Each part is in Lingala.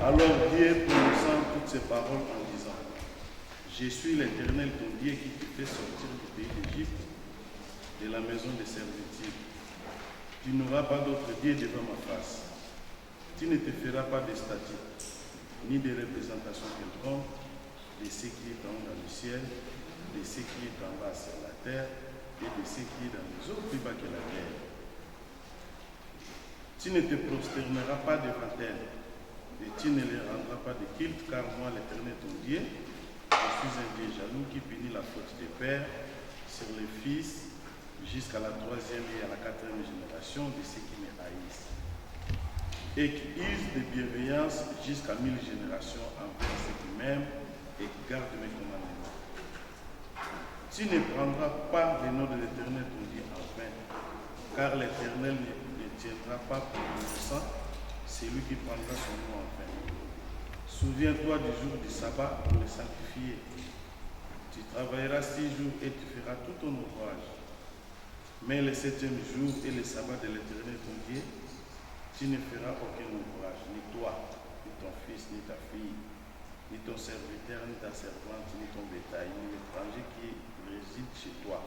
Alors Dieu prononça toutes ces paroles en disant, je suis l'Éternel ton Dieu qui te fait sortir du pays d'Égypte, de la maison de servitude. Tu n'auras pas d'autre Dieu devant ma face. Tu ne te feras pas de statue, ni de représentation quelconque de ce qui est en haut dans le ciel, de ce qui est en bas sur la terre, et de ce qui est dans les eaux plus bas que la terre. Tu ne te prosterneras pas devant elles, et tu ne les rendras pas de culte, car moi, l'Éternel ton Dieu, je suis un Dieu jaloux qui punit la faute des pères sur les fils jusqu'à la 3e et à la 4e génération de ceux qui me haïssent, et qui usent de bienveillance jusqu'à 1000 générations envers ceux qui m'aiment et qui gardent mes commandements. Tu ne prendras pas le nom de l'Éternel ton Dieu en vain, car l'Éternel ne tiendra pas pour innocent celui qui prendra son nom en vain. Souviens-toi du jour du sabbat pour le sanctifier. Tu travailleras 6 jours et tu feras tout ton ouvrage. Mais le 7e jour est le sabbat de l'Éternel ton Dieu. Tu ne feras aucun ouvrage, ni toi, ni ton fils, ni ta fille, ni ton serviteur, ni ta servante, ni ton bétail, ni l'étranger qui réside chez toi.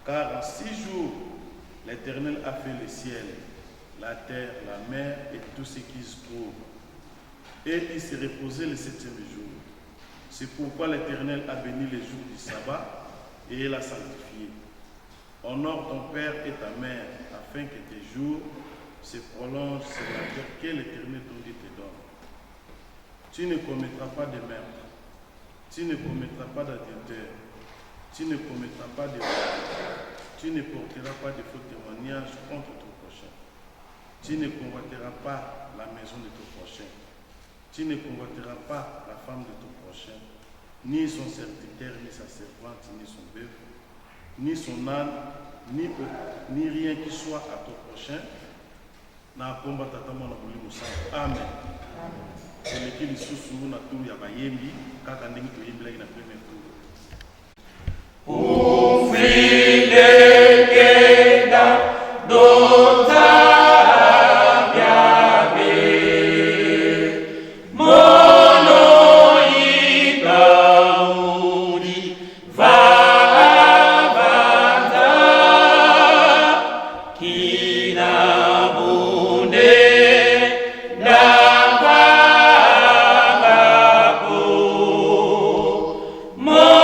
Car en 6 jours, l'Éternel a fait le ciel, la terre, la mer et tout ce qui se trouve. Et il s'est reposé le 7e jour. C'est pourquoi l'Éternel a béni les jours du sabbat et l'a sanctifié. Honore ton père et ta mère, afin que tes jours se prolongent sur la terre que l'Éternel ton Dieu te donne. Tu ne commettras pas de meurtre, tu ne commettras pas d'adultère, tu ne commettras pas de vol, tu ne porteras pas de faux témoignages contre ton prochain. Tu ne convoiteras pas la maison de ton prochain. Tu ne convoiteras pas la femme de ton prochain, ni son serviteur, ni sa servante, ni son bœuf, ni son âne, ni rien qui soit à ton prochain. Amen. Eleki lisusu na tour ya bayembi kaka ndenge toyembelaki na premier tour. Mo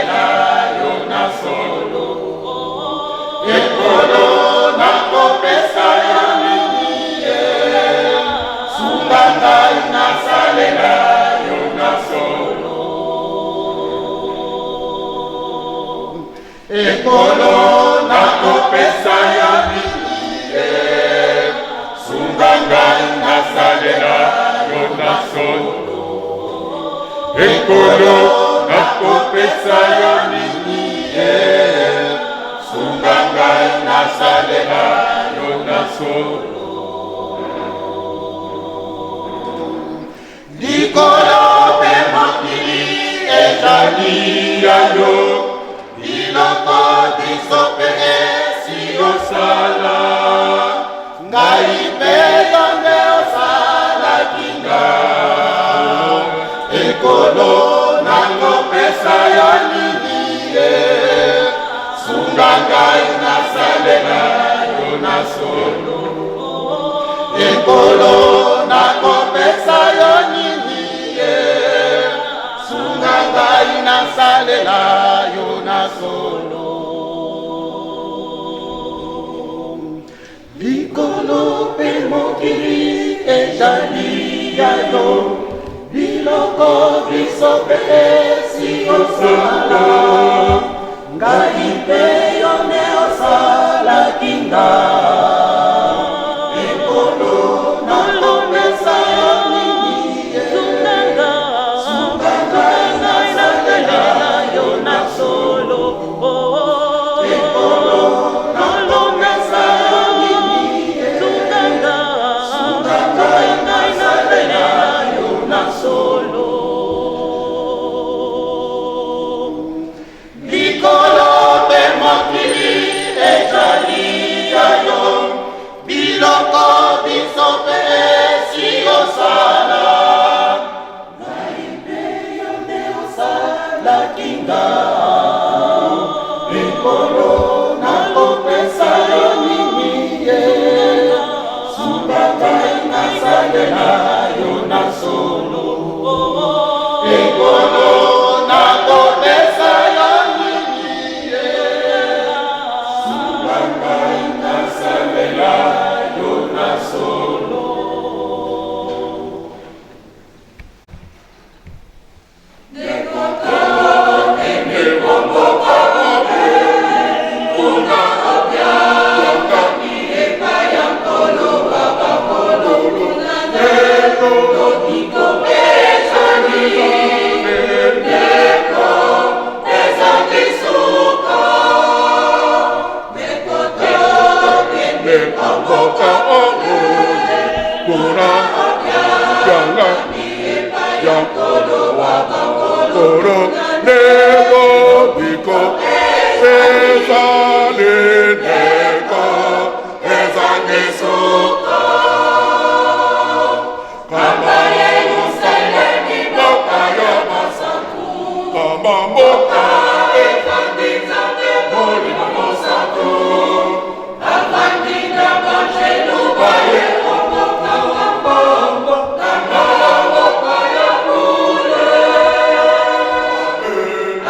nasalela yo na solo ekolo nakopesa yo nini ye sunga ngai nasalela yo na solo ekolo nakopesa yo nini ye sunga ngai nasalela yo na solo ekolo nakopesa yo nini ye sunga ngai nasalela yo na solo likolo mpe mokili ezali ya yo biloko biso mpe esi osala ngai mpe yo nde osalaki ngai ekolo nakopesa yo nini ye sunga ngai nasalela yo na solo ekolo nakopesa yo nini ye sunga ngai nasalela yo na solo likolo mpe mokili ezali ya yo biloko biso mpe esi osala ngai mpe yo nde osalaki ngai ekolo nakopesa yo nini ye sunga ngai nasalela yo na solo ekolo nakopesa yo nini ye sunga ngai nasalela yo na solo likolo mpe mokili ezali ya yo biloko biso mpe esi osala ngai mpe yo nde osalaki ngai ekolo nakopesa yo nini ye sunga ngai nasalela yo na solo ekolo nakopesa yo nini ye sunga ngai nasalela yo na solo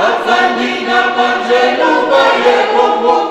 Avandina Banjelu Baye Kongo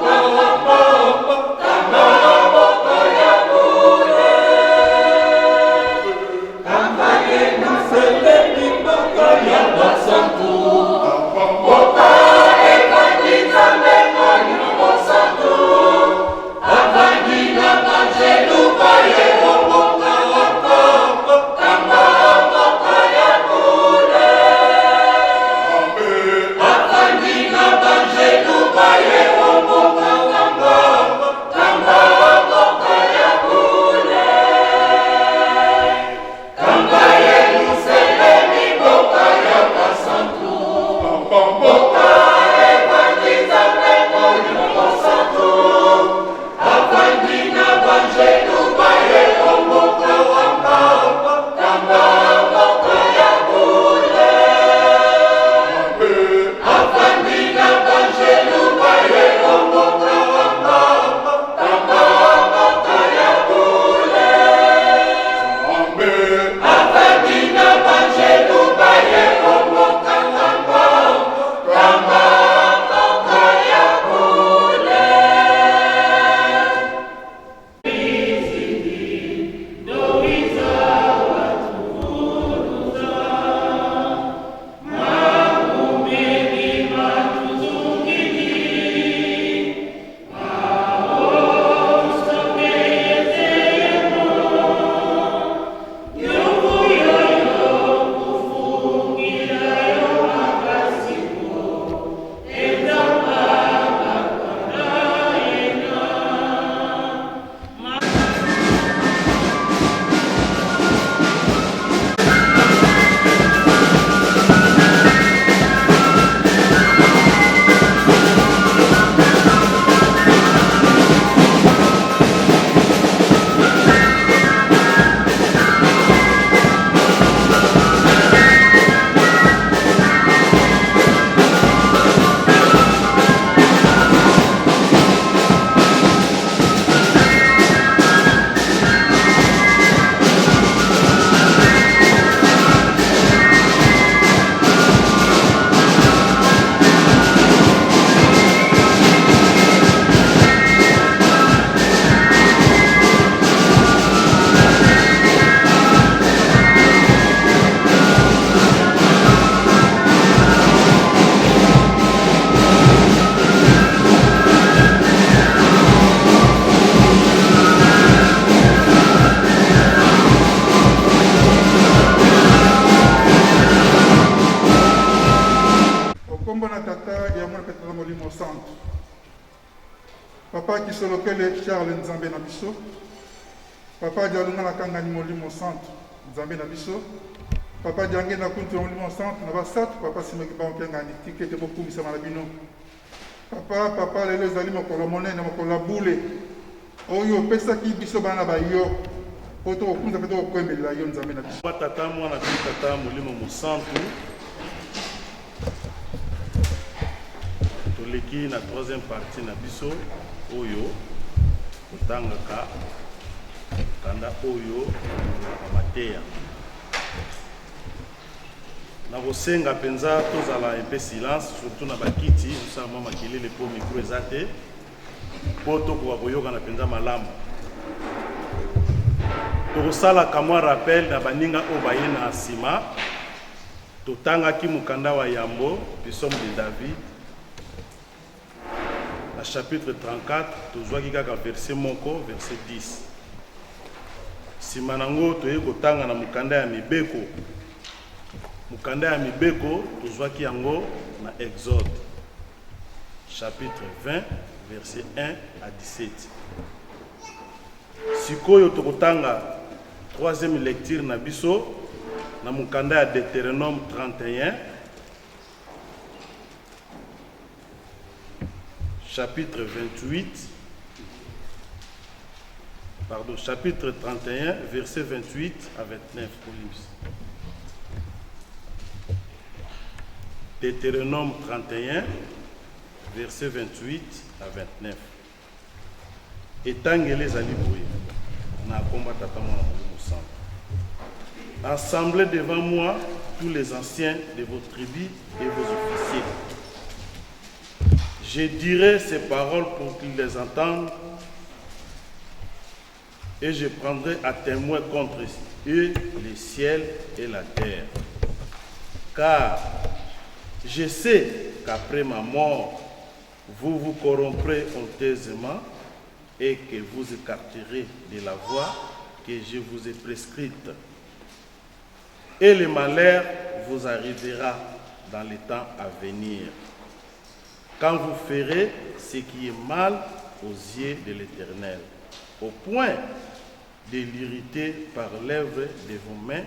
na tata ya mwana petala molimo santo. Papa qui solokele Charles Nzambe na biso. Papa dialunga na kangani molimo santo Nzambe na biso. Papa diange na kuntu molimo santo na basatu papa simeki ba mpengani tikete bokumisa malabino. Papa lelo ezali mokolo monene mokolo bule. Oyo pesa ki biso bana ba yo. Poto okunza peto okwembelela yo Nzambe na biso. Tata mwana tata molimo mosantu. Toleki na troisième partie na biso oyo kotangaka kanda oyo amateya. Na kosenga penza tozala un peu silence surtout na bakiti osala mwa makelele po micro eza te po tokoka koyoka na penza malamu. Tokosalaka mwa rappel na baninga oyo baye na nsima. Totangaki mokanda wa yambo Psaume de David na chapitre 34 tozwaki kaka verset moko verset 10. Nsima nango toye kotanga na mokanda ya mibeko. Mokanda ya mibeko tozwaki yango na Exode chapitre 20 verset 1 à 17. Sikoyo tokotanga troisième lecture na biso na mokanda ya Deutéronome 31 chapitre 31 verset 28 à 29. Deutéronome 31 verset 28 à 29. Etangele ezali boye na komba tata mwana molimo santo. Assemblez devant moi tous les anciens de vos tribus et vos officiers. Je dirai ces paroles pour qu'ils les entendent et je prendrai à témoin contre eux les ciels et la terre. Car je sais qu'après ma mort, vous vous corromprez honteusement et que vous écarterez de la voie que je vous ai prescrite. Et le malheur vous arrivera dans les temps à venir, quand vous ferez ce qui est mal aux yeux de l'Éternel, au point de l'irriter par l'œuvre de vos mains,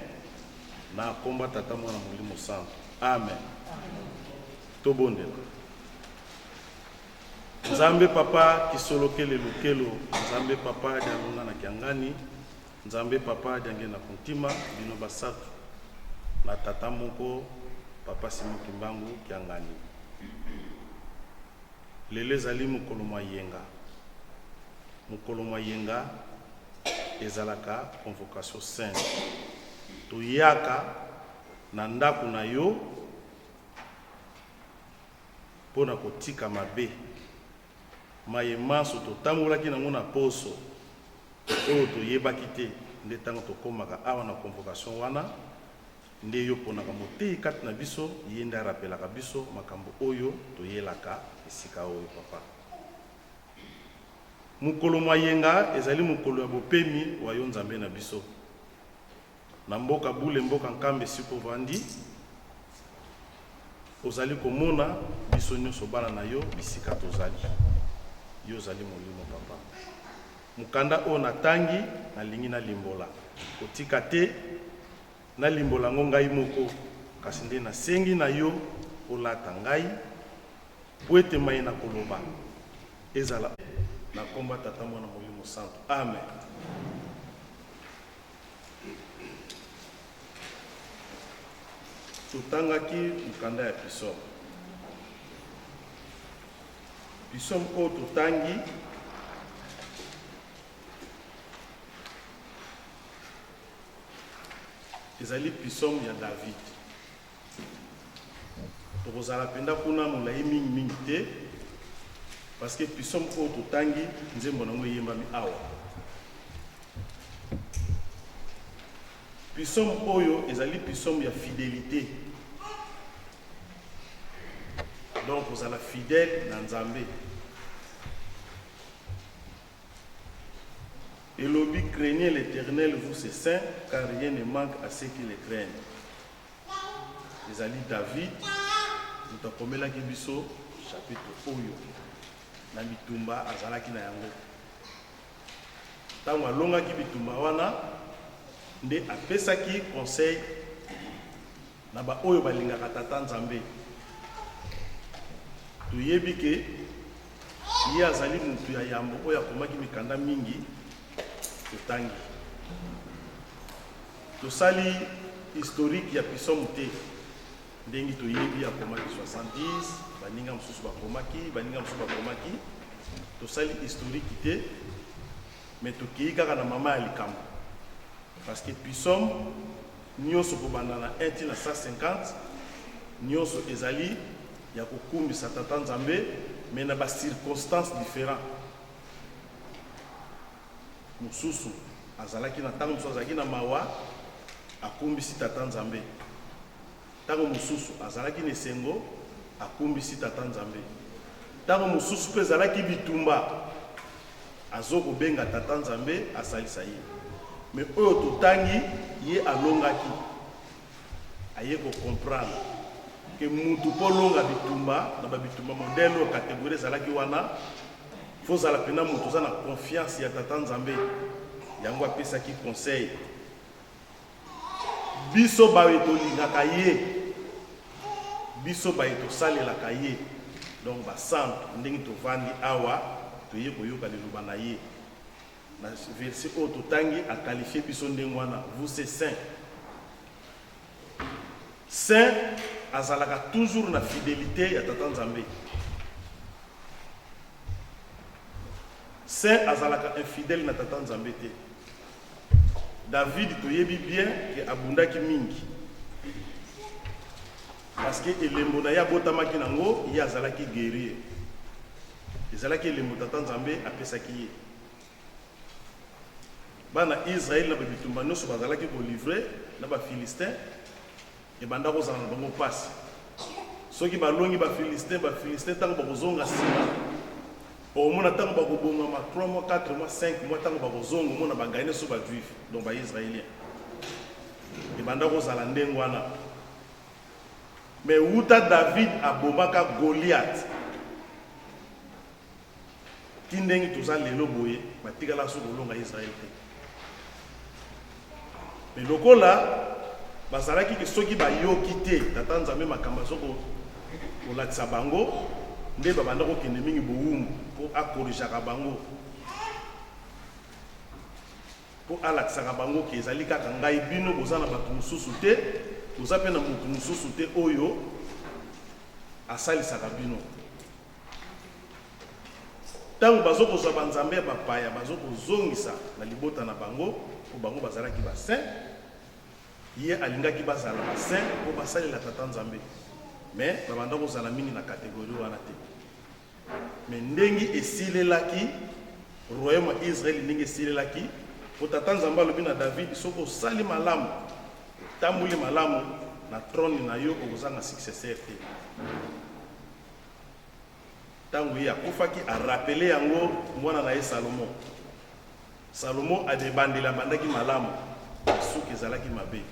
na komba tata mwana molimo santo. Amen. Tobondela. Nzambe papa kisolokele lukelo, Nzambe papa dialunga na kiangani, Nzambe papa diange na kontima, bino basatu. Na tata moko papa Simon Kimbangu kiangani. Lelo ezali mokolo mwa yenga. Mokolo mwa yenga ezalaka convocation sainte. Toyaka na ndako na yo pona kotika mabe. Mayemanso totambolaki nango na poso oyo toyebaki te nde ntango tokomaka awa na convocation wana nde yo ponaka motei kati na biso ye nde arapelaka biso makambo oyo toyelaka esika oyo papa. Mokolo mwa yenga ezali mokolo ya bopemi wa yo Nzambe na biso. Na mboka bule mboka nkambe siko vandi ozali komona biso nyonso bana na yo bisika tozali. Yo zali molimo papa. Mukanda o natangi na lingi na limbola. Kotika te na limbola ngai moko kasi nde na sengi na yo olata ngai po ete mai na koloba ezala na komba tata mwana molimo santo. Amen. Tutangaki mukanda ya Psaume. Psaume o tutangi ezali Psaume ya David. Tokozala penda kuna molai mingi te parce que Psaume o tutangi nzembo nango yembami awa. Psaume oyo ezali Psaume ya fidélité. Donc vous allez fidèle dans Nzambe. Et l'obi craignez l'Éternel, vous c'est saint, car rien ne manque à ceux qui le craignent. Les alliés David, moto akomelaki biso chapitre oyo na bitumba azalaki na yango. Ntango alongaki bitumba wana nde apesaki conseil na ba oyo balingaka tata Nzambe. Toyebi ke ye azali mutu ya yambo oyo akomaki mikanda mingi totangi. Tosali historique ya Psaume te ndengi toyebi akomaki 70 baninga mosusu bakomaki baninga mosusu bakomaki. Tosali historique te mais tokei kaka na mama ya likambo parce que Psaume nyonso kobanda na 1 tina 150 nyonso ezali ya kokumbisa tata Nzambe mais na ba circonstances différentes. Mosusu azalaki na tango mosusu azalaki na mawa akumbisi tata Nzambe. Tango mosusu azalaki na esengo akumbisi tata Nzambe. Tango mosusu pe azalaki bitumba azoko benga tata Nzambe asalisa ye. Mais oyo totangi ye alongaki aye ko comprendre que mutu po longa bitumba na ba bitumba modèle o catégorie ezalaki wana faut zala pena mutu za na confiance ya tata Nzambe yango apesaki conseil. Biso bawe tolingaka ye, biso bawe tosalelaka ye, donc basantu ndenge tovandi awa toye koyoka liloba na ye. Na verset oyo totangi akalifie biso ndenge wana vous c'est saint. Saint azalaka toujours na fidélité ya tata Nzambe. Saint azalaka infidèle na tata Nzambe te. David toyebi bien que abundaki mingi parce que elembo na ya botamaki nango ye azalaki guerrier. Ezalaki elembo tata Nzambe apesaki ye. Bana Israël na bitumba nyonso bazalaki ko livrer na ba Philistin et banda kozala na bango pasi. Soki balongi ba Philistin tango bakozonga sima omona tango bakobonga ma 3 mois 4 mois 5 mois tango bakozonga omona bagane so ba juif donc ba israélien et banda kozala ndengo wana. Mais uta David abomaka Goliath tindengi toza lelo boye batikala so kolonga Israël te. Mais lokola bazalaki ke soki bayoki te tata Nzambe makambo soko olatisa bango nde babanda kokende mingi bowumbu po akorijaka bango po alatisaka bango ke ezali kaka ngai bino boza na bato mosusu te boza mpe na motu mosusu te oyo asalisaka bino. Ntango bazokozwa banzambe ya bapaya bazokozongisa na libota na bango po bango bazalaki basaint ye alingaki bazala basaint po basalela tata Nzambe. Mais babanda kozala mingi na catégorie wana te. Mais ndengi esilelaki royaume ya Israël ndenge esilelaki po tata Nzambe alobi na David soko osali malamu tambuli malamu na trône na yo okozanga successeur te. Tango ye akufaki arapele yango mwana na ye Salomo. Salomo adebandela bandaki malamu suki ezalaki mabe.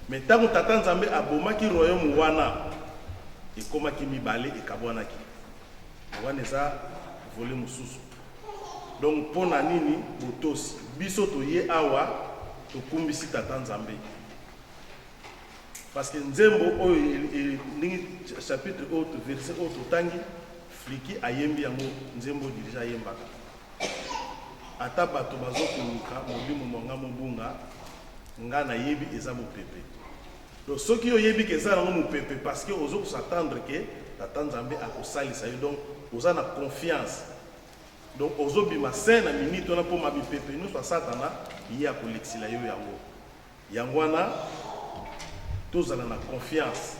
Mais tango tata Nzambe abomaki royaume wana ekomaki mibale ekabwanaki wana eza volé mosusu. Donc pona nini botosi biso toye awa tokumbisi tata Nzambe parce que nzembo oyo ndingi chapitre oyo verset oyo totangi fliki ayembi yango nzembo dirija ayembaka ata bato bazokoluka molimo monga mobunga nga na yebi eza mopepe. Donc ceux qui ont yebi que ça nango mopepe parce que ozo s'attendre que tata Nzambe akosalisa yo donc oza na confiance. Donc ozo bima saint na minute ona po mabi pepe nous soit satana ye akolexila yo yango. Yango wana tozala na confiance.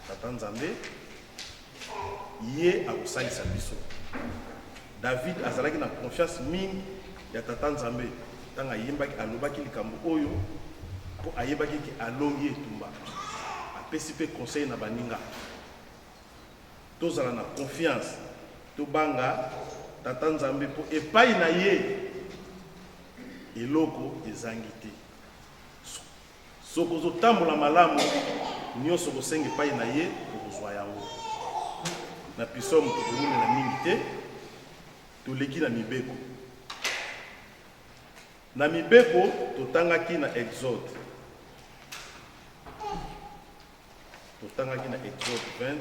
Tata Nzambe ye akosalisa biso. David azalaki na confiance mingi ya tata Nzambe tanga yembaki alobaki likambo oyo po ayebaki ki alongi etumba apesi pe conseil na baninga. Tozala na confiance tobanga tata Nzambe po epai na ye eloko ezangi te. Soko zotambola malamu nyonso kosenga epai na ye tokozwa yango. Na biso tokolumi na mingi te, toleki na mibeko. Na mibeko totangaki na Exode. Totangaki na Exode 20.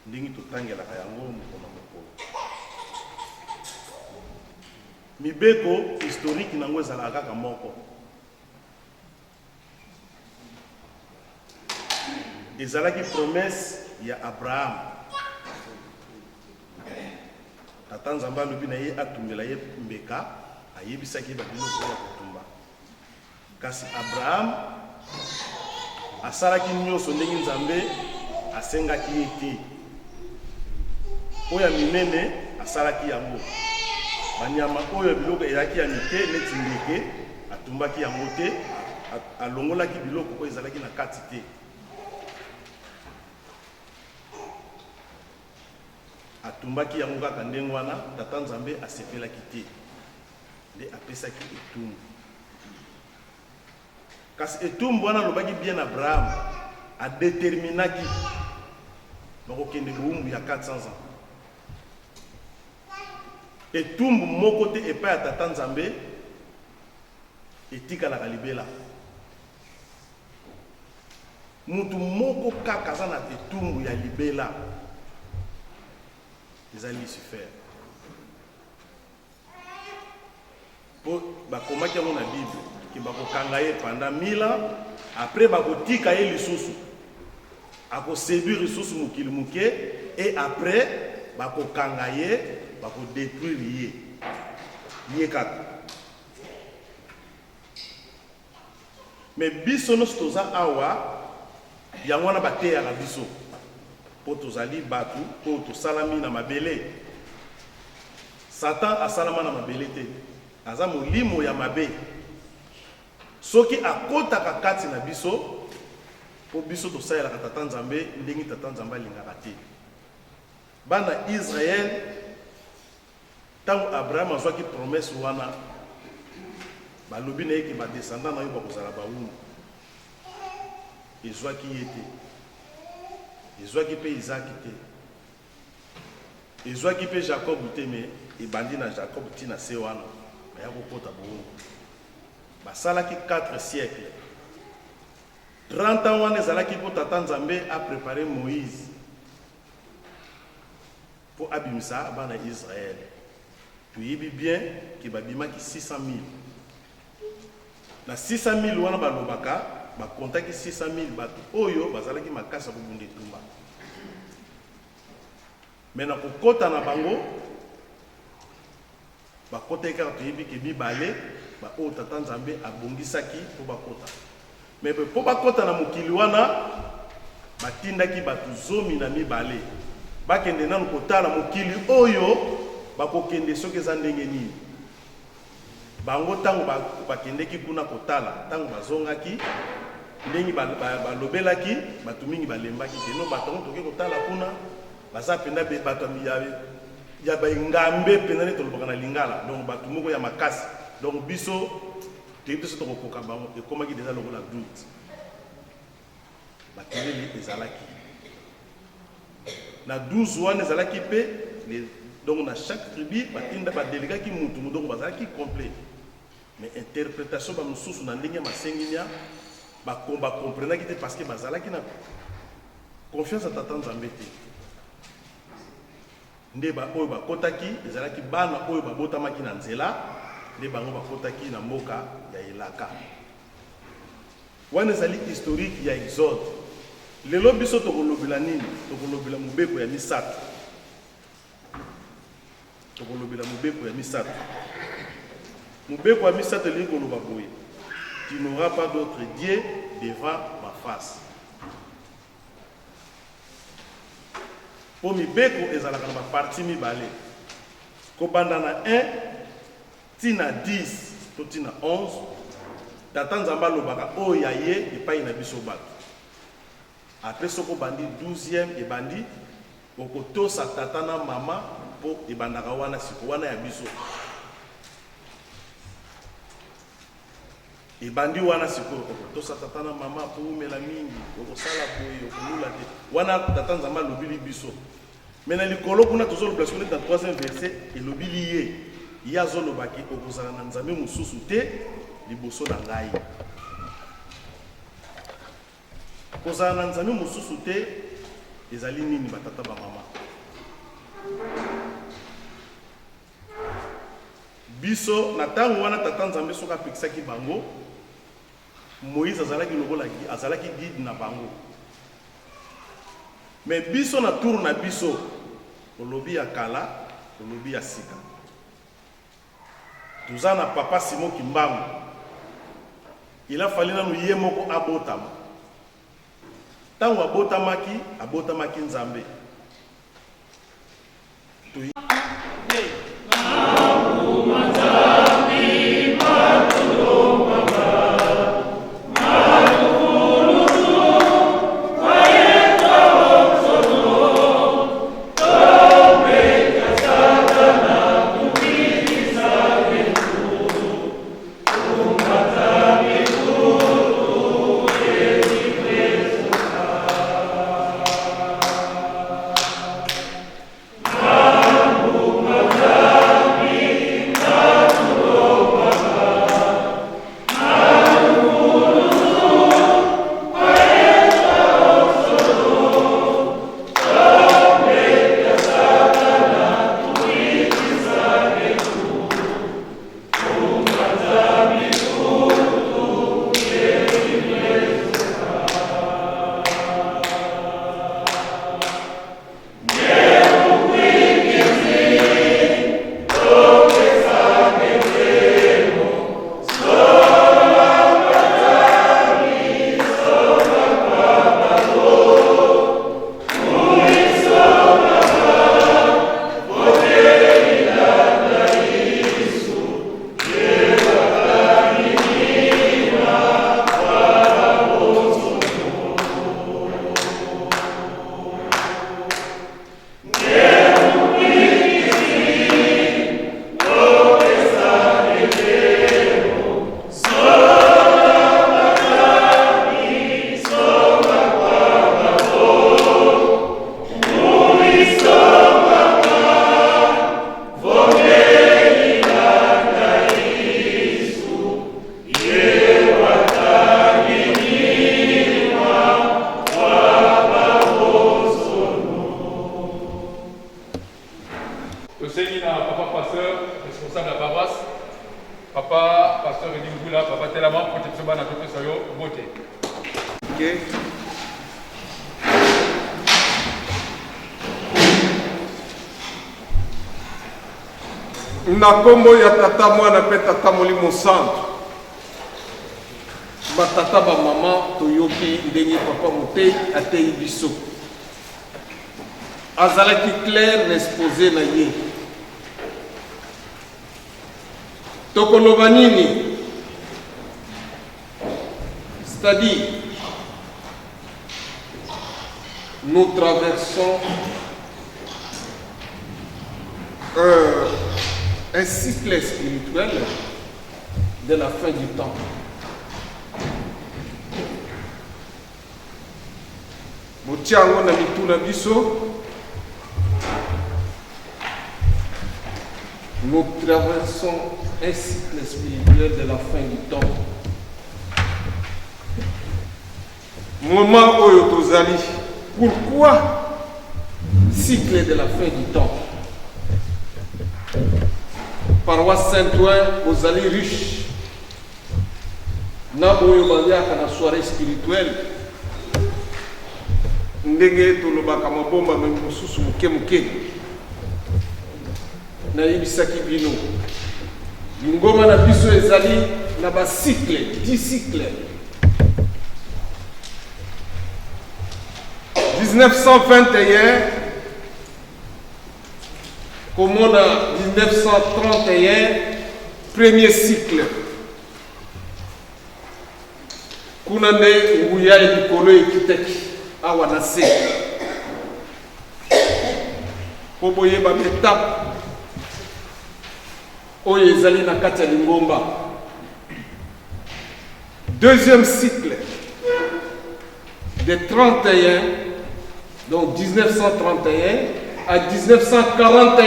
Ndingi totangelaka yango mokolo mokolo. Mibeko historique nango ezalaka kaka moko. Ezalaki promesse ya Abraham. Tata Nzambe alobi na ye atumbela ye mbeka, ayebisaki babiloko ya kotumba. Kasi Abraham asalaki nyonso ndenge Nzambe asengaki ye te. Oyo minene asalaki yango. Banyama oyo biloko ezalaki ya mike neti ndeke atumbaki yango te, alongolaki biloko oyo ezalaki na kati te. Atumbaki yango kaka ndenge wana, Tata Nzambe asepelaki te. Nde apesaki etumbu. Kasi etumbu wana lobaki bien Abraham adeterminaki bakokende bowumbu ya 400 ans. Etumbu moko te epai ya Tata Nzambe etikalaka libela. Mutu moko kaka aza na etumbu ya libela. Eza Lucifer. Po bakomaki yango na Bible ki bakokanga ye pendant 1000 ans, après bakotika ye lisusu. Akoséduire lisusu mokili moke, et après bakokanga ye, bakodétruire ye kaka. Mais biso nyonso toza awa yango wana bateyaka biso. Po tozali batu, po tosalami na mabele. Satan asalama na mabele te. Aza molimo ya mabe. Soki akotaka kati na biso, po biso tosalelaka Tata Nzambe ndenge Tata Nzambe alingaka te. Bana Israël, tango Abraham azwaki promesse wana, balobi na ye ke badescendant na yo bakozala bawumbu. Ezwaki ye te. Ezwaki pe Isaac te. Ezwaki pe Jacob te, mais ebandi na Jacob ti na se wana. Baya kokota bowumbu. Basalaki 4 siècles. 30 ans wana ezalaki po Tata Nzambe a préparé Moïse pour abimisa bana Israël. Toyebi bien ke babimaki 600 000. Na 600 000 wana balobaka bakontaki 600 000 bato oyo bazalaki makasa kobunda etumba. Mais na kokota na bango bakota kaka toyebi ke mibale ba oyo Tata Nzambe abongisaki po bakota. Mais po bakota na mokili wana batindaki bato 12 bakende nanu kotala mokili oyo bakokende soki eza ndenge nini. Bango tango bakendeki kuna kotala, tango bazongaki ndenge balobelaki bato mingi balembaki te. No bato toke kotala kuna baza penda bato ya baingambe penda ne tolobaka na lingala. Donc bato moko ya makasi. Donc biso tebiso tokokoka bango ekomaki déjà lokola doute. Bakeleli ezalaki. Na 12 wana ezalaki pe donc na chaque tribu batinda badelegaki mutu donc bazalaki complet. Mais interprétation ba mususu na ndenge masenginya ba comprenaki te parce que bazalaki na confiance à Tata Nzambe te. Nde ba oyo bakotaki ezalaki bana oyo babotamaki na nzela, nde bango bakotaki na mboka ya elaka. Wana ezali historique ya Exode. Lelo biso tokolobela nini? Tokolobela mobeko ya misato. Tokolobela mobeko ya misato. Mobeko ya misato elingi koloba boye. Tu n'auras pas d'autre Dieu devant ma face. Po mibeko ezalaka na parti mibale. Kobanda na 1 tina 10 to tina 11. Tata Nzambe alobaka oyo ya ye epai na biso bato. Après soko bandi 12e ebandi okotosa tata na mama po ebandaka wana siko wana ya biso. Et bandi wana sikoyo to sa tata na mama po mela mingi ko sala boye ko lula te wana tata nzamba lobili biso mais na likolo kuna tozo le place dans 3e verset et lobili ye ya zo lobaki ko kozala na nzambe mususu te liboso na ngai kozala na nzambe mususu te ezali nini batata ba mama biso na tango wana tata nzambe soka pikisaki bango Moïse azalaki lokola azalaki guide na bango mais biso na tour na biso olobi ya kala olobi ya sika tuza na papa Simon Kimbangu il a fallu na ye moko abotama tango abotamaki nzambe Na kombo ya tata mwana pe tata molimo santo batata ba mama toyoki ndenge papa mote atei biso azalaki clair l'exposé na ye tokoloba nini c'est-à-dire nous traversons un cycle spirituel de la fin du temps. Motiango na mituna biso, nous traversons un cycle spirituel de la fin du temps. Moment oyo tozali, pourquoi cycle de la fin du temps? Paroisse Saint-Ouen, vous allez riche. Naboyo baliaka na soirée spirituelle. Ndenge tolobaka mabomba mosusu muke muke. Na yibisaki bino. Ngoma na biso ezali na ba cycle, 10 cycles. 1921 comme on a 1931, premier cycle. Kunande Nguya et Nikolo et Kiteki, Awanase. Poboye ba étape. Oye Zali na kati ya Lingomba. deuxième cycle de 31, donc 1931 à 1941,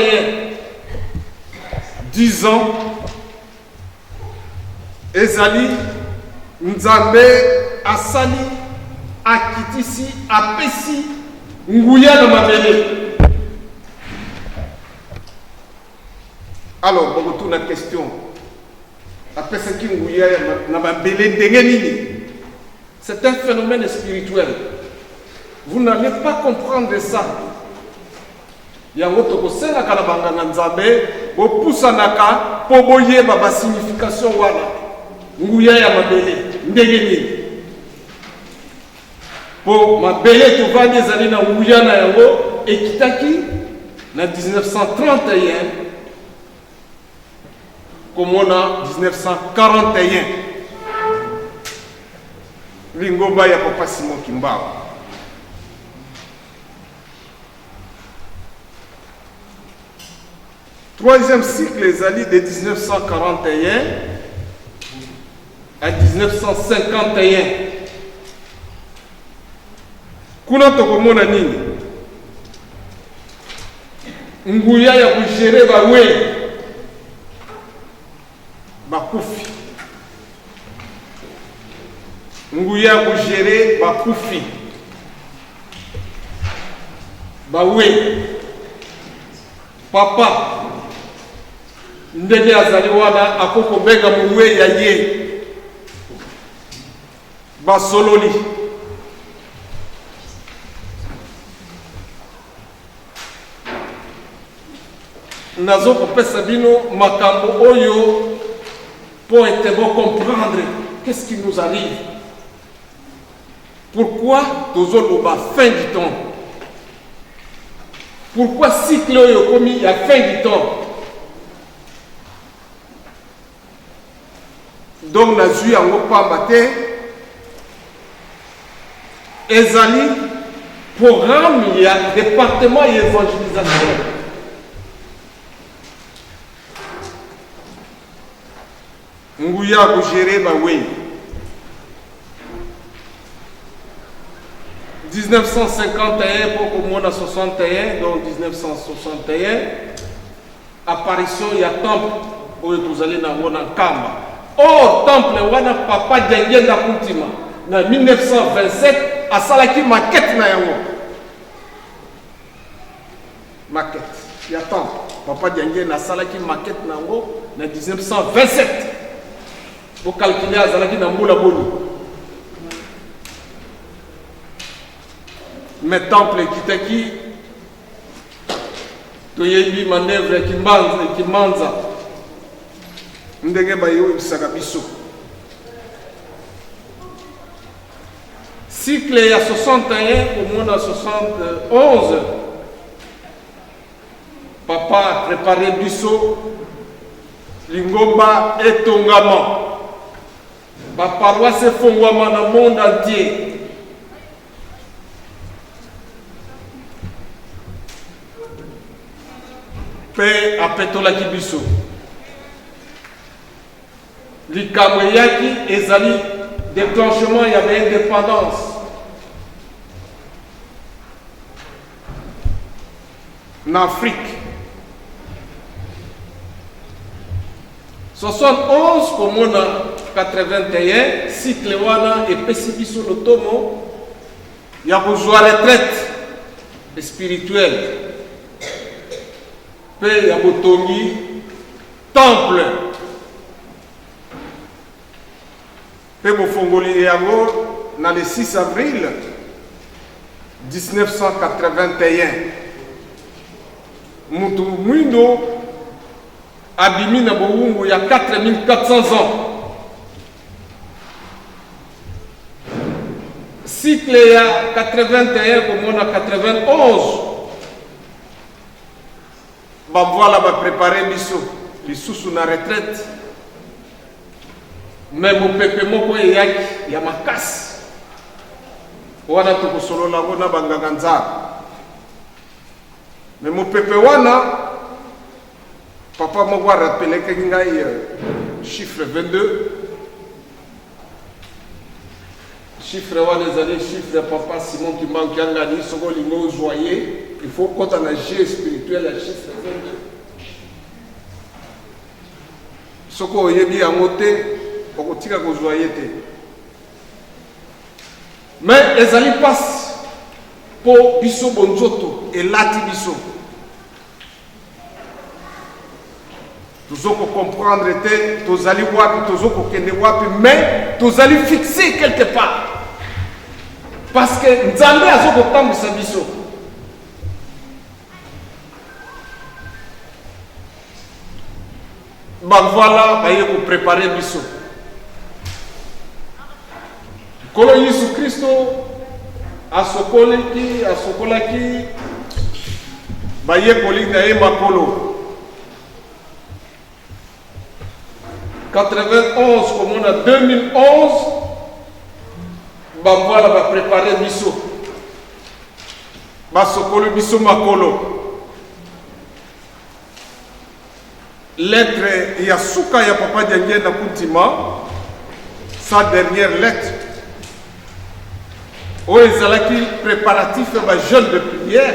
10 ans, ezali Nzambe asali akitisi apesi nguya na mabele. Alors, beaucoup de question. Apesi nguya na mabele ndenge nini? C'est un phénomène spirituel. Vous n'allez pas comprendre ça. Yango tokosenga kana banganga Nzambe bopusanaka po boyeba ba signification wana. Nguya ya mabele ndenge nini? Po mabele tovandi ezali na nguya na yango ekitaki na 1931 komona 1941 lingomba ya Papa Simon Kimbawa. Troisième cycle ezali de 1941 à 1951. Kuna tokomona nini? Nguya ya kugere bawe bakufi. Nguya ya kugere bakufi. Bawe. Papa ndenge azali wana akoko bega muwe ya ye basololi nazo kopesa bino makambo oyo pour être bon comprendre qu'est-ce qui nous arrive, pourquoi tozoloba fin du temps, pourquoi cycle oyo komi ya fin du temps. Donc, nous avons pas ezali programme, il y a département et évangélisation. Nguya Bougéré Bawe. 1951 pour Komona 61, donc 1961, apparition, il y a temple où vous allez dans Kamba. Oh, temple wana Papa Diangue na Kuntima na 1927 asalaki maquette na yango. Maquette. Ya temple. Papa Diangue na salaki maquette na yango na 1927. Pour calculer azalaki na mbula boni. Mais temple kitaki toyebi manœuvre kimanza. Ndenge bayo bisaka biso. Cycle ya 61 au moins en 71 papa a préparé biso lingomba etongama ba paroisse fongwama na monde entier. Pe apetolaki biso likambo yaki ezali déclenchement, il y avait indépendance. En Afrique. 71 comme on a 81 cycle wana et pessibi sur le tomo, il y a besoin de retraite spirituelle. Pe ya botongi temple. Pe bofongoli yango na le 6 avril 1981. Mutu mwindo abimi na bowungu ya 4400 ans. Cycle ya 81 comme on a 91. Bah voilà, bah préparer biso, les sous na retraite. Mais mon pépé moko yaki ya makasi. Wana to solo la wana banganza. Mais mon pépé wana papa moko rappelé que ngai chiffre 22. chiffre wana ezali chiffre de papa Simon Kimbangu Kiangani soko lingo joyeux, il faut quand on a jeu spirituel la chiffre 22. Soko oyebi yango te okotika ko joyeux te. Mais ezali passe pour biso bonjoto elati biso. Tozoko comprendre te, tozali wapi, tozoko kende wapi, mais tozali fixé quelque part. Parce que Nzambe azoko tambisa biso. Ben voilà, baye ko préparer biso. Kolo Yesu Kristo asokolaki baye kolinga na ye makolo. 91 comme on a 2011, voilà, va préparer biso. Basokolo biso makolo. Lettre Yasuka ya papa Diangue na Kuntima, sa dernière lettre. O ezalaki préparatif ba jeûne de prière.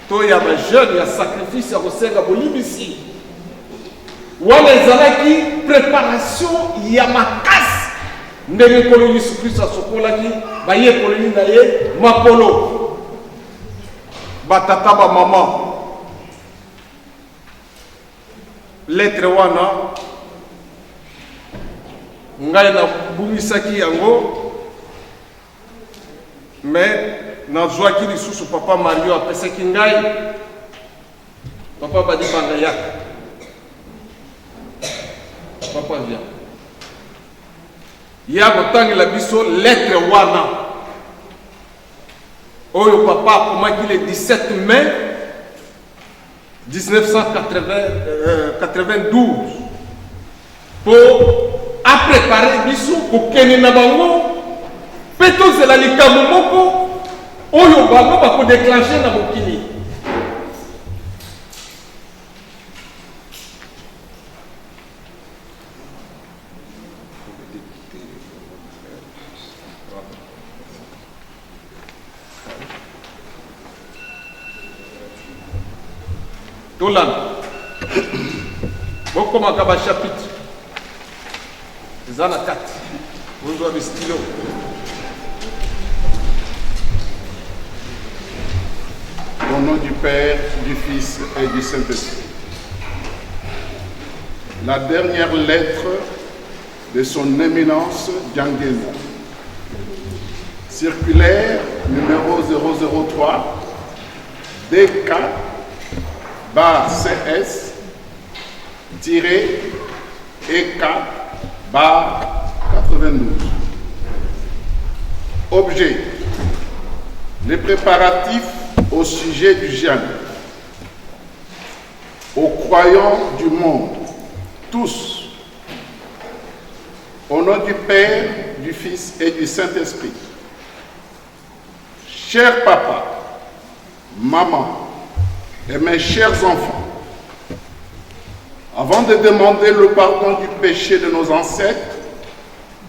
To ya ba jeûne ya sacrifice ya kosenga bolibisi. Wana ezalaki préparation ya makasi ndenge kolo Yesu Kristo asokolaki baye koloni na ye makolo batata ba mama lettre wana ngai na bumisaki yango mais nazwaki lisusu papa Mario apesaki ngai papa badi banga yaka. Papa vient. Il y a autant de la biso lettre wana. Oyo papa comment qu'il est 17 mai 1992 pour à préparer biso pour kene na bango peto zela likamu moko oyo bango ba ko déclencher na mokili. Tolan. Bon, comment on chapitre? Les en a 4. Vous avez le stylo. Au nom du Père, du Fils et du Saint-Esprit. La dernière lettre de son éminence Dianguena. Circulaire numéro 003 DK bar CS EK bar 92. Objet. Les préparatifs au sujet du jeûne. Aux croyants du monde, tous, au nom du Père, du Fils et du Saint-Esprit. Cher papa, maman, et mes chers enfants, avant de demander le pardon du péché de nos ancêtres,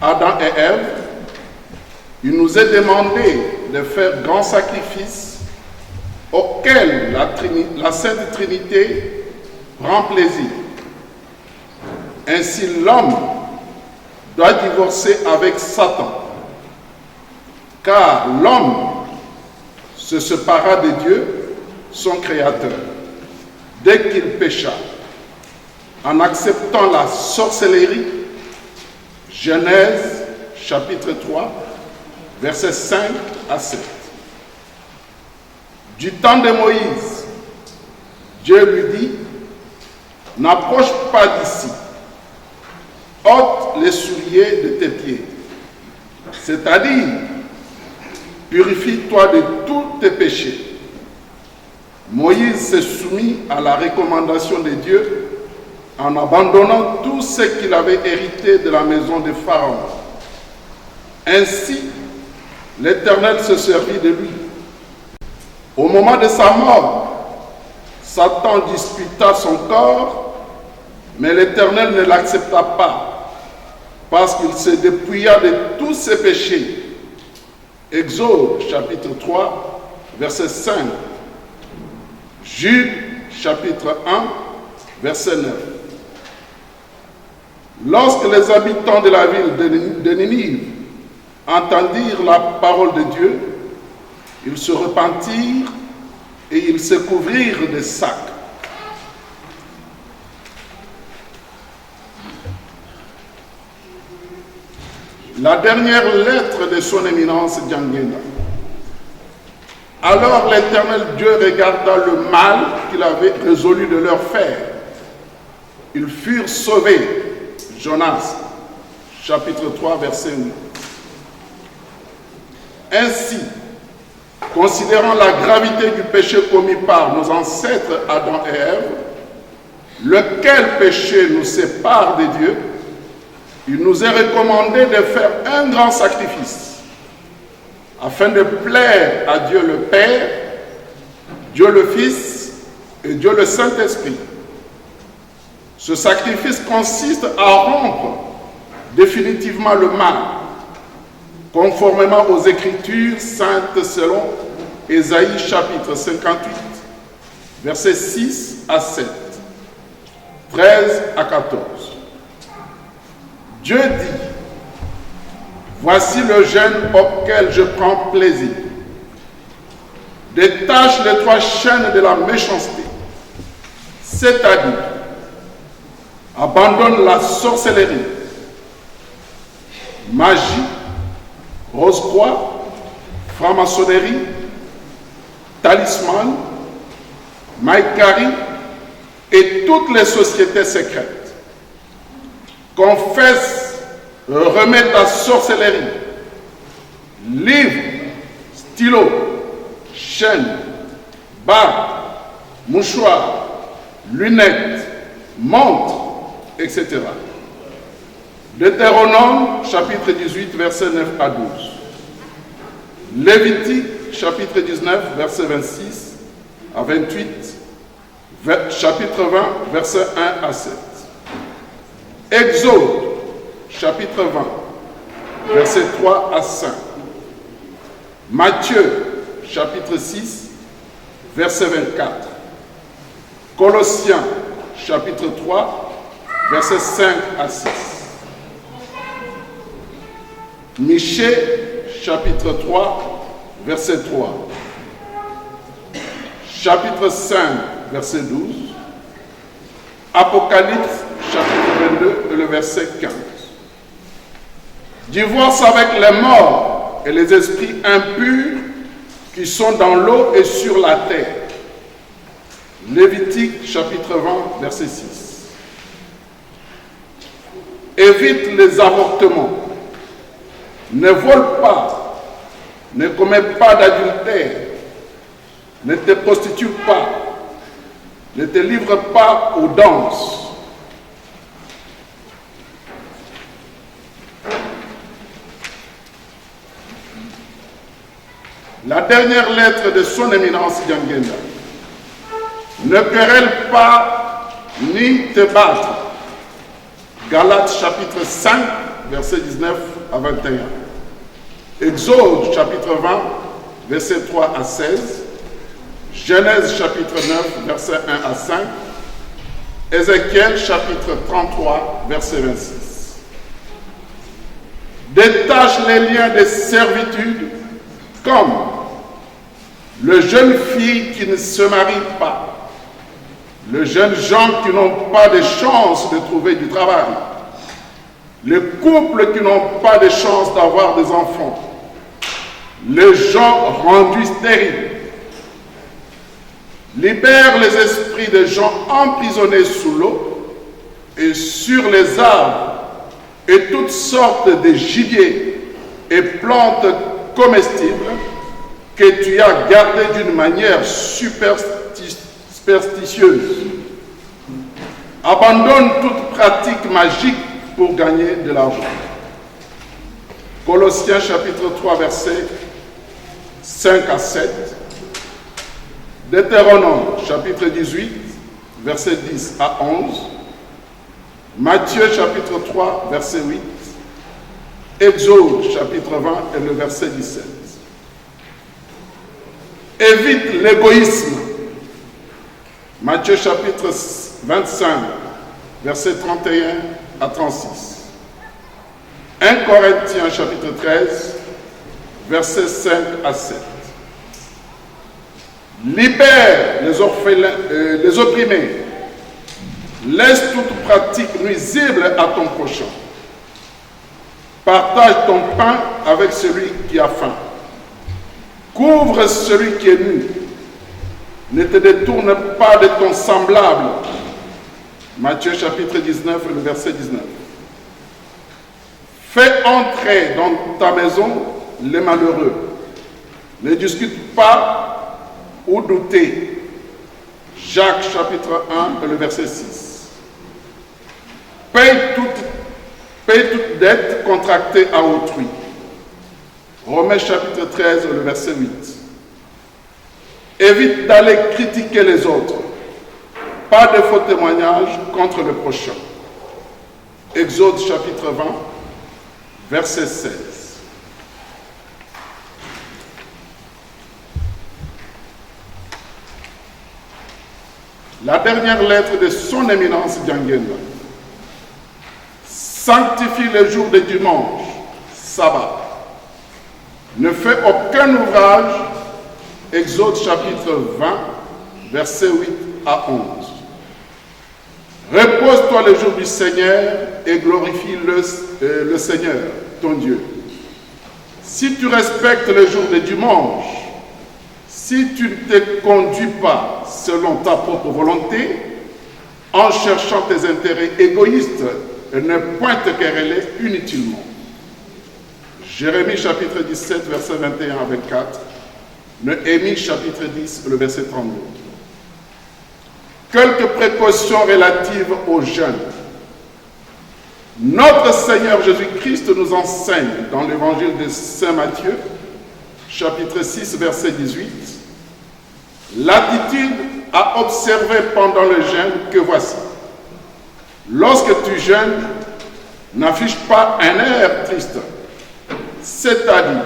Adam et Ève, il nous est demandé de faire grand sacrifice auquel la Sainte Trinité prend plaisir. Ainsi, l'homme doit divorcer avec Satan, car l'homme se sépara de Dieu, son Créateur, dès qu'il pécha, en acceptant la sorcellerie. Genèse chapitre 3, versets 5 à 7. Du temps de Moïse, Dieu lui dit, n'approche pas d'ici, ôte les souliers de tes pieds, c'est-à-dire, purifie-toi de tous tes péchés. Moïse s'est soumis à la recommandation de Dieu en abandonnant tout ce qu'il avait hérité de la maison de Pharaon. Ainsi, l'Éternel se servit de lui. Au moment de sa mort, Satan disputa son corps, mais l'Éternel ne l'accepta pas, parce qu'il se dépouilla de tous ses péchés Exode chapitre 3, verset 5. Jude chapitre 1, verset 9. Lorsque les habitants de la ville de Ninive entendirent la parole de Dieu, ils se repentirent et ils se couvrirent de sacs. La dernière lettre de son éminence Djangenda. Alors l'Éternel Dieu regarda le mal qu'il avait résolu de leur faire. Ils furent sauvés. Jonas, chapitre 3, verset 8. Ainsi, considérant la gravité du péché commis par nos ancêtres Adam et Ève, lequel péché nous sépare de Dieu, il nous est recommandé de faire un grand sacrifice, afin de plaire à Dieu le Père, Dieu le Fils et Dieu le Saint-Esprit. Ce sacrifice consiste à rompre définitivement le mal, conformément aux Écritures saintes selon Ésaïe chapitre 58, versets 6 à 7, 13 à 14. Dieu dit, « Voici le jeûne auquel je prends plaisir. Détache les 3 chaînes de la méchanceté, c'est-à-dire abandonne la sorcellerie, magie, rose-croix, franc-maçonnerie, talisman, maïkari et toutes les sociétés secrètes. Confesse, remets ta sorcellerie, livre, stylo, chaîne, barbe, mouchoir, lunettes, montre, etc. Deutéronome, chapitre 18, versets 9 à 12. Lévitique, chapitre 19, versets 26 à 28. Chapitre 20, versets 1 à 7. Exode, chapitre 20, versets 3 à 5. Matthieu, chapitre 6, verset 24. Colossiens, chapitre 3, versets 5 à 6. Michée, chapitre 3, verset 3. Chapitre 5, verset 12. Apocalypse, chapitre 22, et le verset 15. Divorce avec les morts et les esprits impurs qui sont dans l'eau et sur la terre. Lévitique, chapitre 20, verset 6. Évite les avortements. Ne vole pas. Ne commets pas d'adultère. Ne te prostitue pas. Ne te livre pas aux danses. La dernière lettre de son éminence Djangenda. Ne querelle pas ni te battre. Galates chapitre 5, verset 19 à 21. Exode chapitre 20, verset 3 à 16. Genèse chapitre 9, verset 1 à 5. Ézéchiel chapitre 33, verset 26. Détache les liens de servitude comme le jeune fille qui ne se marie pas, les jeunes gens qui n'ont pas de chance de trouver du travail, les couples qui n'ont pas de chance d'avoir des enfants, les gens rendus stériles. Libère les esprits des gens emprisonnés sous l'eau et sur les arbres et toutes sortes de gibiers et plantes comestibles que tu as gardées d'une manière superstitieuse. Abandonne toute pratique magique pour gagner de l'argent. Colossiens chapitre 3 versets 5 à 7. Deutéronome chapitre 18 versets 10 à 11. Matthieu chapitre 3 verset 8. Exode chapitre 20 et le verset 17. évite l'égoïsme. Matthieu chapitre 25, versets 31 à 36. 1 Corinthiens chapitre 13, versets 5 à 7. Libère les orphelins, les opprimés. Laisse toute pratique nuisible à ton prochain. Partage ton pain avec celui qui a faim. Couvre celui qui est nu. Ne te détourne pas de ton semblable. Matthieu chapitre 19, le verset 19. Fais entrer dans ta maison les malheureux. Ne discute pas ou douter. Jacques chapitre 1, le verset 6. Paye toute dette contractée à autrui. Romains chapitre 13, le verset 8. Évite d'aller critiquer les autres. Pas de faux témoignages contre le prochain. Exode chapitre 20, verset 16. La dernière lettre de son éminence Diangenda. Sanctifie le jour de dimanche, sabbat. Ne fais aucun ouvrage. Exode chapitre 20, versets 8 à 11. Repose-toi le jour du Seigneur et glorifie le Seigneur, ton Dieu. Si tu respectes le jour de dimanche, si tu ne te conduis pas selon ta propre volonté, en cherchant tes intérêts égoïstes, ne point te quereller inutilement. Jérémie chapitre 17, verset 21 à 24. Néhémie chapitre 10, le verset 32. Quelques précautions relatives aux jeunes. Notre Seigneur Jésus-Christ nous enseigne dans l'évangile de Saint Matthieu, chapitre 6, verset 18, l'attitude à observer pendant le jeûne que voici. Lorsque tu jeûnes, n'affiche pas un air triste, c'est-à-dire,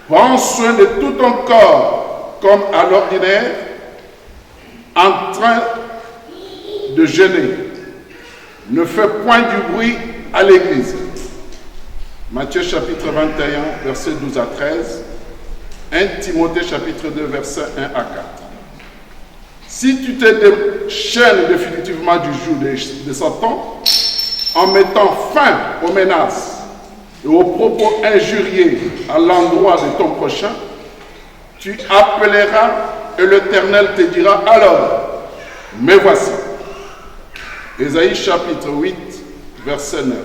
prends soin de tout ton corps comme à l'ordinaire, en train de jeûner. Ne fais point du bruit à l'église. Matthieu chapitre 21, versets 12 à 13. 1 Timothée chapitre 2, versets 1 à 4. Si tu te déchaînes définitivement du joug de Satan, en mettant fin aux menaces et aux propos injuriés à l'endroit de ton prochain, tu appelleras et l'Éternel te dira alors, mais voici. Ésaïe chapitre 8, verset 9.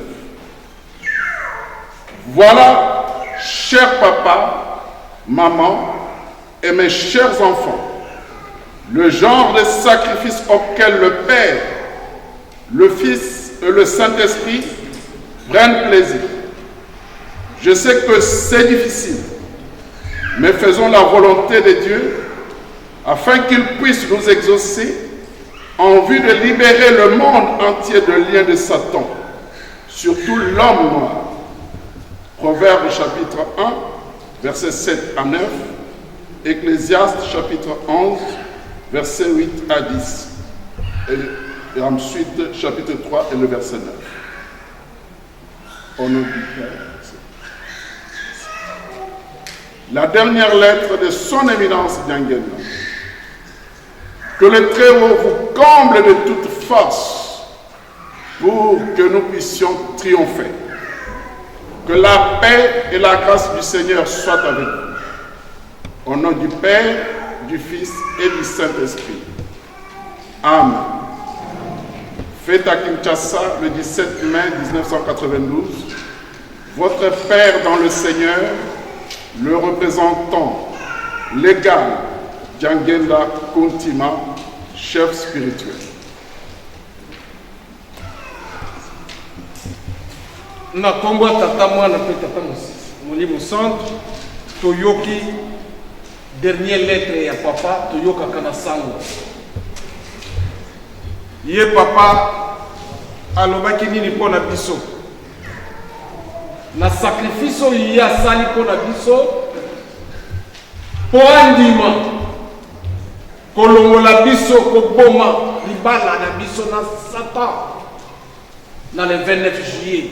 Voilà, cher papa, maman et mes chers enfants, le genre de sacrifice auquel le Père, le Fils et le Saint-Esprit prennent plaisir. Je sais que c'est difficile, mais faisons la volonté de Dieu afin qu'il puisse nous exaucer en vue de libérer le monde entier de liens de Satan, surtout l'homme noir. Proverbe chapitre 1, versets 7 à 9, Ecclésiaste chapitre 11, versets 8 à 10, et ensuite chapitre 3 et le verset 9. Au nom du Père. La dernière lettre de son éminence Diangenda. Que le Très-Haut vous comble de toute force pour que nous puissions triompher. Que la paix et la grâce du Seigneur soient avec vous. Au nom du Père, du Fils et du Saint-Esprit. Amen. Fête à Kinshasa le 17 mai 1992. Votre Père dans le Seigneur, le représentant légal Diangenda Kuntima, chef spirituel. Na kombo tata mwana pe tata Molimo Centre, toyoki dernière lettre ya papa toyoka kana sango. Ye papa alobaki nini pona biso? Na sacrifice ya sali pona biso andima kolongola biso koboma libala na biso na Satan na le 29 juillet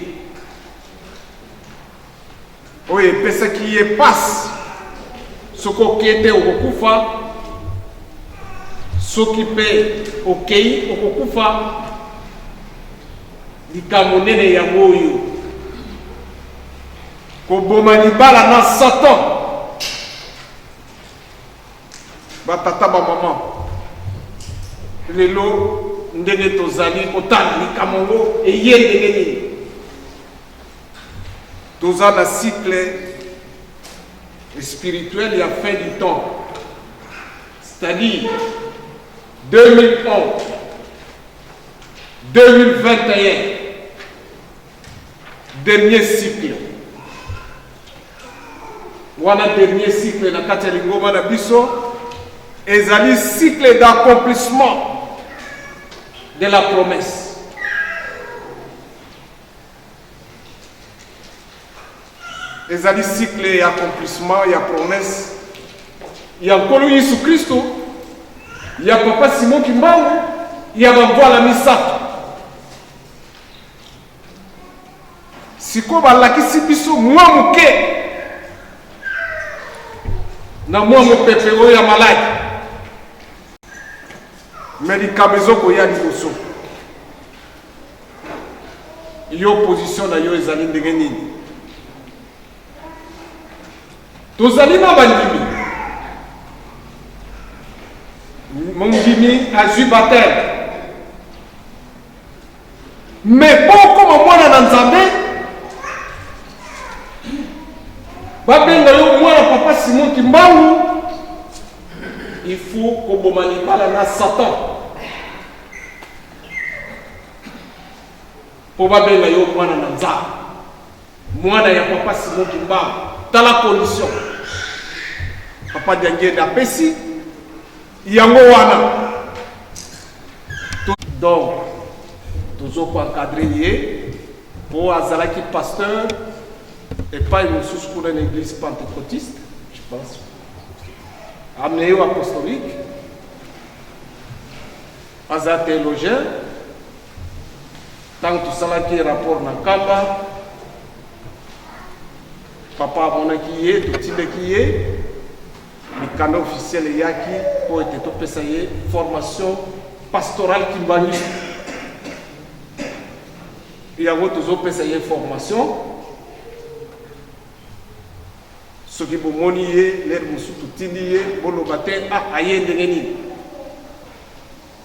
oyo epesaki ye pasi soki okei te okokufa soki mpe okei okokufa likambo nene yango oyo koboma libala na Satan batata bamama lelo ndenge tozali kotala likambo ngo eye ndenge nini toza na cycle spirituel ya fin du temps, c'est-à-dire 2011 2021 dernier cycle wana dernier cycle na kati ya lingoma na biso ezali cycle d'accomplissement de la promesse. Ezali cycle d'accomplissement, il y a promesse. Il y a Nkolo Yesu Christo, il y a Papa Simon Kimbangu, il y a Bamboa la Misato. Siko balakisi biso mwa muke na mwa mopepe oyo ya maladi. Médicament ezoko ya liboso. Yo position na yo ezali ndenge nini? Tozali na bandimi. Mondimi azwi baptême. Mais poko mwana na Nzambe babenga yo mwana Papa Simon Kimbangu, il faut koboma libala na Satan. Po babenga yo mwana na Nzambe, mwana ya Papa Simon Kimbangu. Dans la condition Papa Diangue d'apesi yango wana. Donc toujours pour encadrer pour azalaki pasteur et pas une source pour une église pentecôtiste, je pense. Amené au apostolique, aza théologien, tant que tout ça qui rapport na Kamba. Papa amonaki ye totindaki ye mikanda officiel eyaki po ete topesa ye formation pastorale kimbangi yango tozopesa ye formation soki bomoni ye lere mosusu totindi ye boloba te aye ndenge nini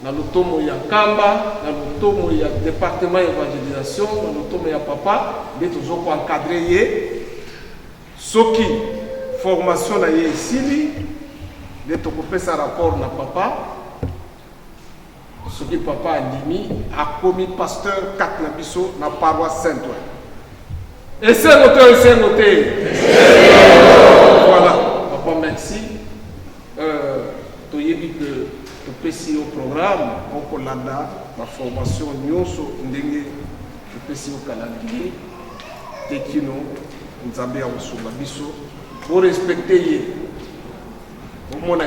na lotomo ya Kamba, na lotomo ya département évangélisation, na lotomo ya papa nde tozokoencadre ye. Soki formation na ye esili de tokopesa rapport na papa soki papa andimi akomi pasteur 4 na biso na paroisse Saint-Ouen. Esengo te. Voilà, papa merci. Toyebi que topesi au programme okolanda na formation nyonso ndenge topesi au calendrier tekino Nzambe akosunga biso pour respecter ye omona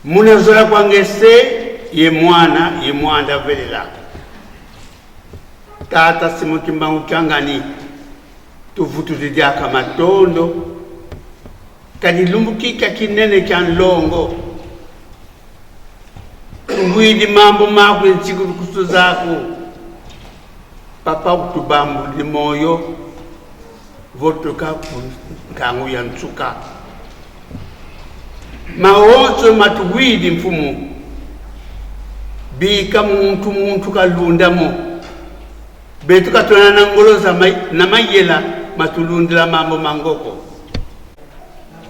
munazola kwangese ye mwana velela tata simukimbangu kyangani tuvutulidya matondo kanilumbukika kinene kya nlongo ngwidi mambo makwe nchikukusu zako papa kutubambuli moyo votoka kangu ya nsuka maonso matuwidi mfumu bika muntu kalundamo betu katona na ngolo na mayela matulundila mambo mangoko.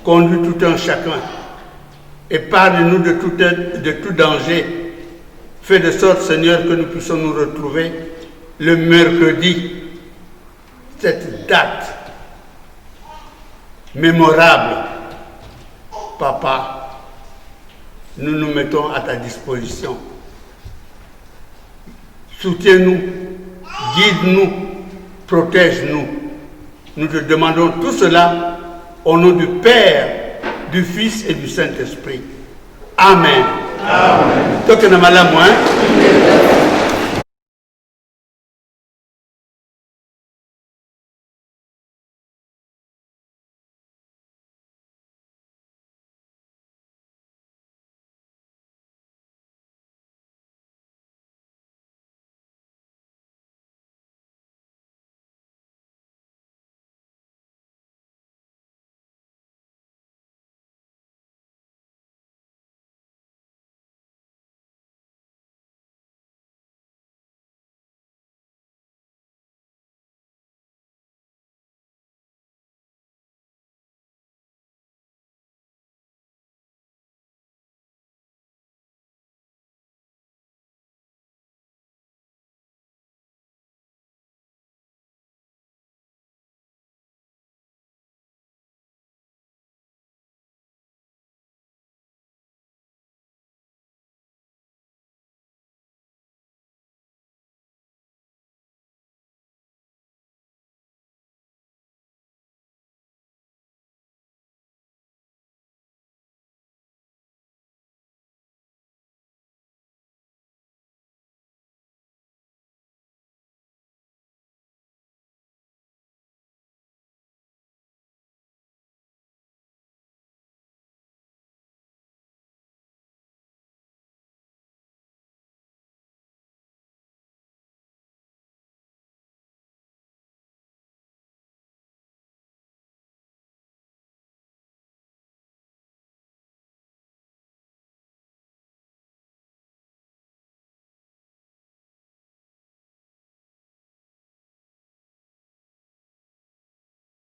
Conduis tout un chacun, épargne-nous de tout danger. Fais de sorte, Seigneur, que nous puissions nous retrouver le mercredi, cette date mémorable. Papa, nous nous mettons à ta disposition. Soutiens-nous, guide-nous, protège-nous. Nous te demandons tout cela au nom du Père, du Fils et du Saint-Esprit. Amen. Amen.